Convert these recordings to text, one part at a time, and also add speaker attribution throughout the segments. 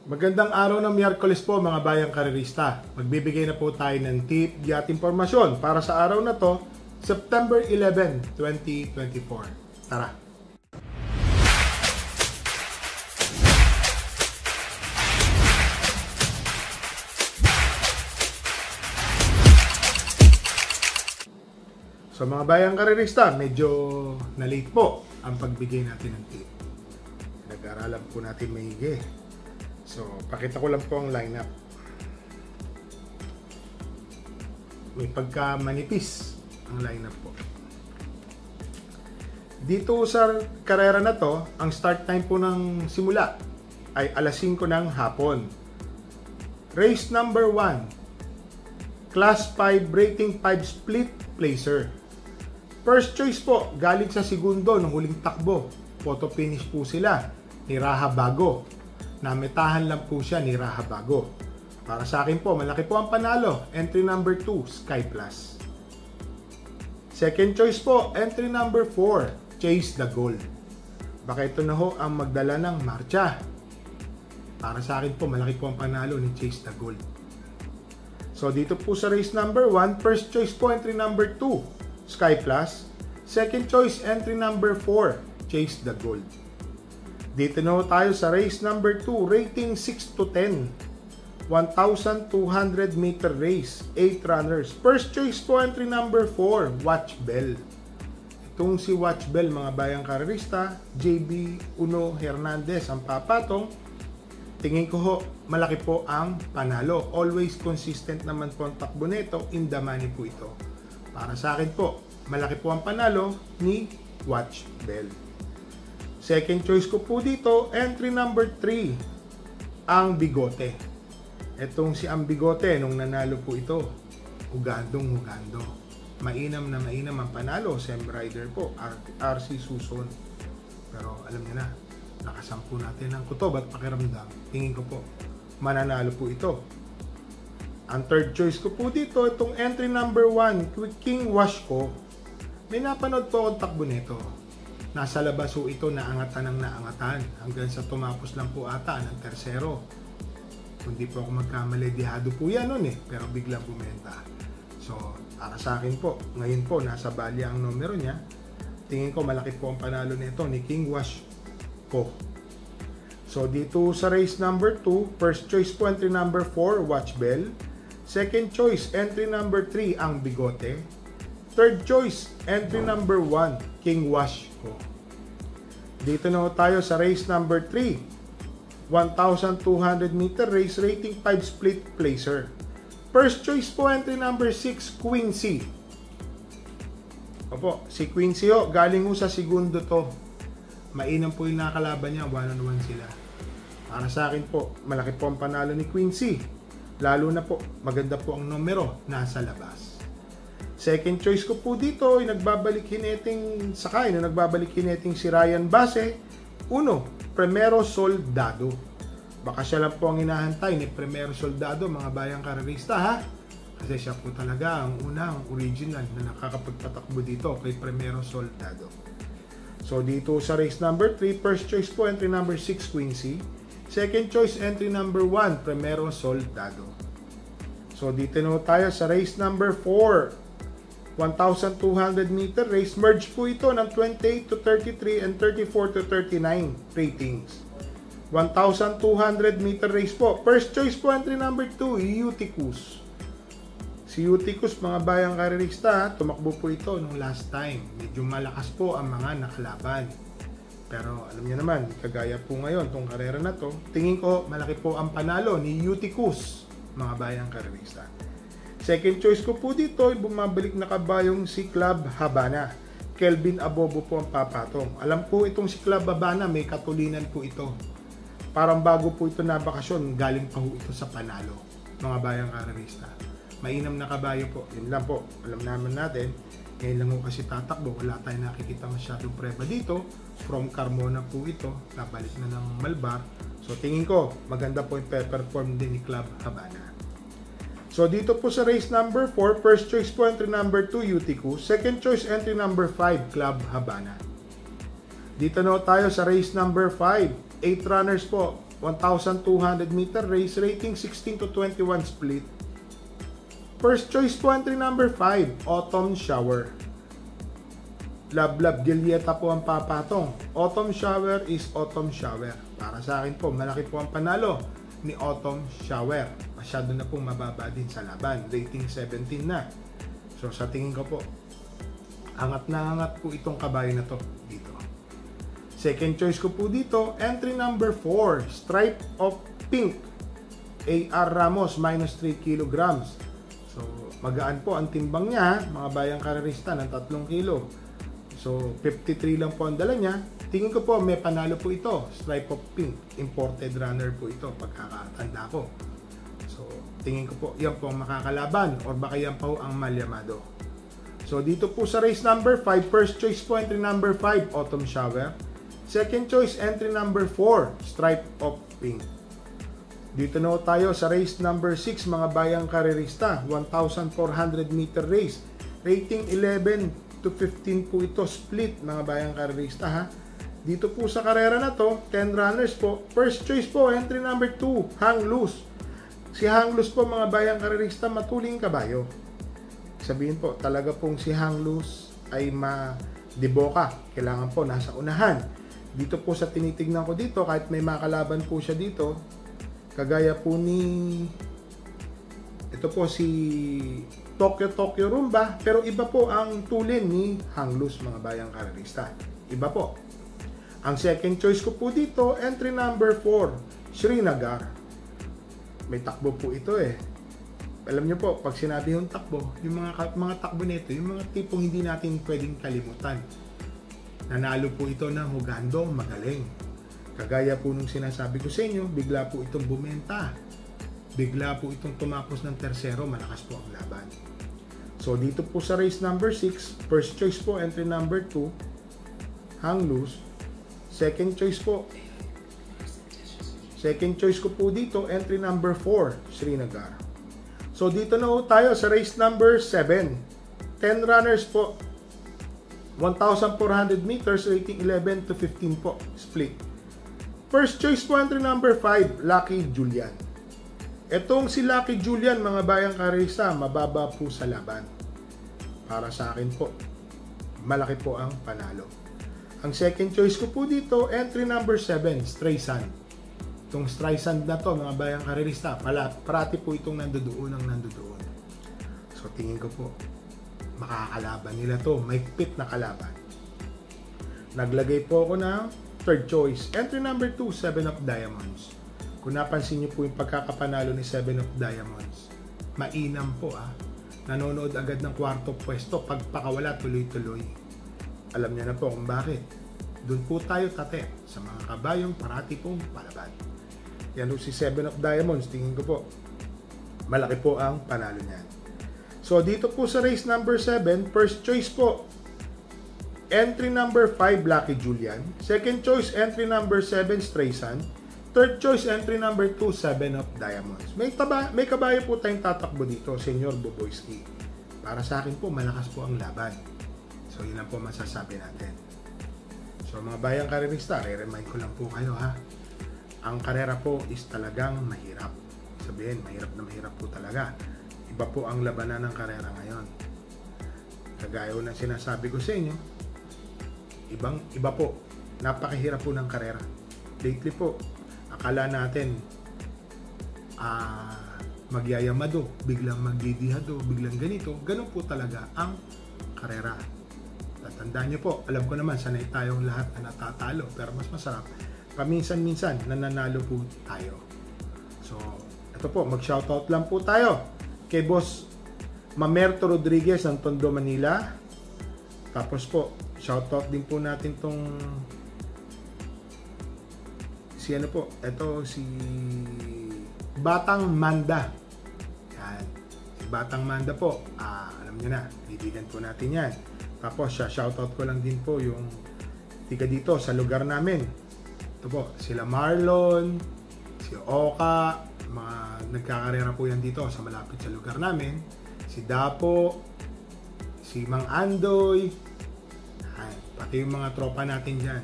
Speaker 1: Magandang araw ng Miyerkules po mga bayang karerista. Magbibigay na po tayo ng tip at impormasyon para sa araw na to, September 11, 2024. Tara! So mga bayang karerista, medyo na-late po ang pagbigay natin ng tip. Nag-aaralan po natin maigi. So, pakita ko lang po ang lineup. May pagka manipis ang lineup po. Dito sa karera na to, ang start time po ng simula ay alas 5 ng hapon. Race number 1, Class 5 Rating 5 Split Placer. First choice po, galing sa segundo ng huling takbo. Photo finish po sila ni Raha Bago. Nametahan lang po siya ni Raha Bago. Para sa akin po, malaki po ang panalo. Entry number 2, Sky Plus. Second choice po, entry number 4, Chase the Gold. Baka ito na ho ang magdala ng marcha. Para sa akin po, malaki po ang panalo ni Chase the Gold. So dito po sa race number 1, first choice po, entry number 2, Sky Plus. Second choice, entry number 4, Chase the Gold. Dito na tayo sa race number 2, rating 6 to 10. 1,200 meter race, 8 runners. First choice po, entry number 4, Watch Bell. Itong si Watch Bell, mga bayang karerista, JB Uno Hernandez ang papatong. Tingin ko ho, malaki po ang panalo. Always consistent naman po ang takbo nito, in the money po ito. Para sa akin po, malaki po ang panalo ni Watch Bell. Second choice ko po dito, entry number 3, ang Bigote. Itong si ang Bigote, nung nanalo po ito, hugandong-hugando. Mainam na mainam ang panalo, Sem Rider po, RC Suson. Pero alam niyo na, nakasampu natin ang kutob at pakiramdam. Tingin ko po, mananalo po ito. Ang third choice ko po dito, itong entry number 1, King Washko. May napanood po akong takbo nito. Nasa labas po ito, naangatan ng naangatan hanggang sa tumapos lang po ata ng tersero. Kung di po ako magkamali, dihado po yan nun pero biglang bumenta. So, para sa akin po, ngayon po, nasa bali ang numero niya. Tingin ko malaki po ang panalo nito ni King Wash ko. So, dito sa race number 2, first choice po, entry number 4, Watch Bell. Second choice, entry number 3, ang Bigote. Third choice, entry number 1, King Wash ko. Dito na tayo sa race number 3, 1,200 meter race, rating 5 split placer. First choice po, entry number 6, Quincy. Opo, si Quincy ho, galing ho sa segundo to. Mainam po yung nakalaban niya, 1-on-1 sila. Para sa akin po, malaki po ang panalo ni Quincy. Lalo na po, maganda po ang numero, nasa labas. Second choice ko po dito ay nagbabalik hineting sakay na nagbabalik hineting si Ryan Base. 1, Primero Soldado. Baka siya lang po ang hinahantay ni Primero Soldado, mga bayang karerista ha. Kasi siya po talaga ang unang original na nakakapagpatakbo dito kay Primero Soldado. So dito sa race number 3, first choice po, entry number 6, Quincy. Second choice, entry number 1, Primero Soldado. So dito na tayo sa race number 4, 1,200 meter race. Merge po ito ng 28 to 33 and 34 to 39 ratings. 1,200 meter race po. First choice po, entry number 2, Eutychus. Si Eutychus, mga bayang karerista, tumakbo po ito nung last time. Medyo malakas po ang mga nakalaban. Pero alam niyo naman, kagaya po ngayon, tong karera na to, tingin ko malaki po ang panalo ni Eutychus, mga bayang karerista. Second choice ko po dito ay bumabalik na kabayong si Club Habana. Kelvin Abobo po ang papatong. Alam po itong si Club Habana, may katulinan po ito. Parang bago po ito na bakasyon, galing pa po ito sa panalo, mga bayang karerista. Mainam na kabayo po, yun lang po. Alam naman natin, ngayon lang po kasi tatakbo, wala tayong nakikita masyadong preba dito. From Carmona po ito, nabalik na ng Malbar. So tingin ko, maganda po yung perform din ni Club Habana. So dito po sa race number 4, first choice po, entry number 2, Eutychus. Second choice, entry number 5, Club Habana. Dito na tayo sa race number 5, 8 runners po. 1,200 meter race, rating 16 to 21 split. First choice po, entry number 5, Autumn Shower. Lablab Gilyeta po ang papatong. Autumn Shower is Autumn Shower. Para sa akin po, malaki po ang panalo ni Autumn Shower. Masyado na pong mababa din sa laban. Rating 17 na. So sa tingin ko po, angat na angat po itong kabayo na to dito. Second choice ko po dito, entry number 4, Stripe of Pink. A.R. Ramos, minus 3 kilograms. So magaan po ang timbang niya, mga bayang karerista ng 3 kilo. So 53 lang po ang dala niya. Tingin ko po may panalo po ito, Stripe of Pink. Imported runner po ito, pagkakatanda ko. So tingin ko po yan po ang makakalaban or baka yan po ang malyamado. So dito po sa race number 5, first choice po entry number 5, Autumn Shower. Second choice entry number 4, Stripe of Pink. Dito na tayo sa race number 6, mga bayang karerista, 1,400 meter race. Rating 11 to 15 po ito, split mga bayang karerista ha. Dito po sa karera na to, 10 runners po. First choice po, entry number 2, Hang Loose. Si Hang Loose po mga bayang karerista, matuling kabayo. Sabihin po, talaga pong si Hang Loose ay ma-deboka. Kailangan po nasa unahan. Dito po sa tinitignan ko dito, kahit may makalaban po siya dito, kagaya po ni ito po si Tokyo Rumba, pero iba po ang tulin ni Hang Loose mga bayang karerista. Iba po. Ang second choice ko po dito, entry number 4, Srinagar. May takbo po ito eh. Alam niyo po, pag sinabi yung takbo, yung mga takbo nito, yung mga tipong hindi natin pwedeng kalimutan. Nanalo po ito ng hugandong magaling. Kagaya po nung sinasabi ko sa inyo, bigla po itong bumenta. Bigla po itong tumapos ng tersero, malakas po ang laban. So dito po sa race number 6, first choice po entry number 2, Hang Loose. Second choice po, second choice ko po dito, entry number 4, Srinagar. So dito na po tayo sa race number 7. 10 runners po, 1,400 meters, rating 11 to 15 po, split. First choice po entry number 5, Lucky Julian. Etong si Lucky Julian, mga bayang karerista, mababa po sa laban. Para sa akin po, malaki po ang panalo. Ang second choice ko po dito, entry number 7, Streisand. Itong Streisand na to, mga bayang karerista, parati po itong nandoon. So tingin ko po, makakalaban nila to, may pit na kalaban. Naglagay po ako ng third choice, entry number 2, 7 of Diamonds. Kung napansin niyo po yung pagkakapanalo ni 7 of Diamonds, mainam po nanonood agad ng kwarto pwesto, pagpakawala tuloy-tuloy. Alam niyo na po kung bakit. Doon po tayo tate sa mga kabayong parati pong palaban. Yan po si 7 of Diamonds, tingin ko po malaki po ang panalo niyan. So dito po sa race number 7, first choice po, entry number 5, Lucky Julian. Second choice, entry number 7, Streisand. Third choice, entry number 2, 7 of Diamonds. May kabayo po tayong tatakbo dito, Senyor Boboyski. Para sa akin po, malakas po ang laban. So yun lang po masasabi natin. So mga bayang karerista, re-remind ko lang po kayo ha. Ang karera po is talagang mahirap. Sabihin, mahirap na mahirap po talaga. Iba po ang labanan ng karera ngayon. Kagaya na sinasabi ko sa inyo, iba po, napakahirap po ng karera. Lately po, akala natin magyayamado, biglang magdidihado, biglang ganito. Ganun po talaga ang karera. Tatandaan nyo po, alam ko naman, sanay tayong lahat na natatalo, pero mas masarap, paminsan-minsan nananalo po tayo. So, ito po, mag-shoutout lang po tayo kay Boss Mamerto Rodriguez ng Tondo, Manila. Tapos po, shoutout din po natin tong si ano po, ito si Batang Manda. Yan. Si Batang Manda po, alam niyo na, bibigyan po natin yan. Tapos shoutout ko lang din po yung tiga dito sa lugar namin. Ito po, sila Marlon, si Oka, mga nagkakarera po yan dito sa malapit sa lugar namin. Si Dapo, si Mang Andoy, pati yung mga tropa natin dyan,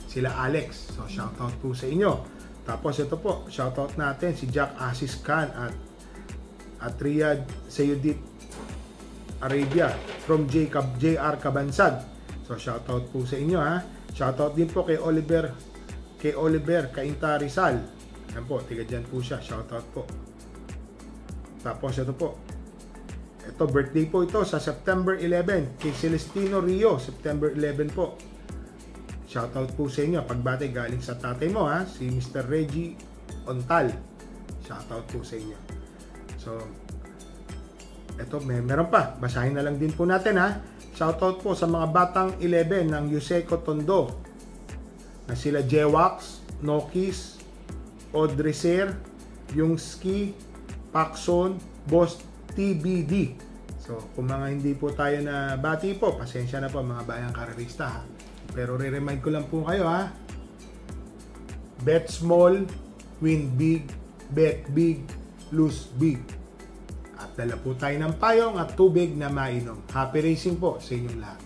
Speaker 1: sila Alex. So shoutout po sa inyo. Tapos ito po, shoutout natin si Jack Asis Khan at Riyadh Sayudit Arabia from JR Kabansag. So shoutout po sa inyo ha. Shoutout din po kay Oliver Cainta Rizal. Yan po, tiga dyan po siya. Shoutout po. Tapos ito po. Ito, birthday po ito sa September 11 kay Celestino Rio. September 11 po. Shoutout po sa inyo. Pagbati galing sa tatay mo ha. Si Mr. Reggie Ontal. Shoutout po sa inyo. So, ito, meron pa. Basahin na lang din po natin ha. Shoutout po sa mga batang 11 ng Yuseco Tondo na sila Jewax, Nokis, Audreser, Yungski, Pakson, Boss TBD. So, kung mga hindi po tayo na bati po, pasensya na po mga bayang karerista ha. Pero re-remind ko lang po kayo ha. Bet small, win big, bet big, lose big. At dala po tayo ng payong at tubig na mainom. Happy racing po sa inyong lahat.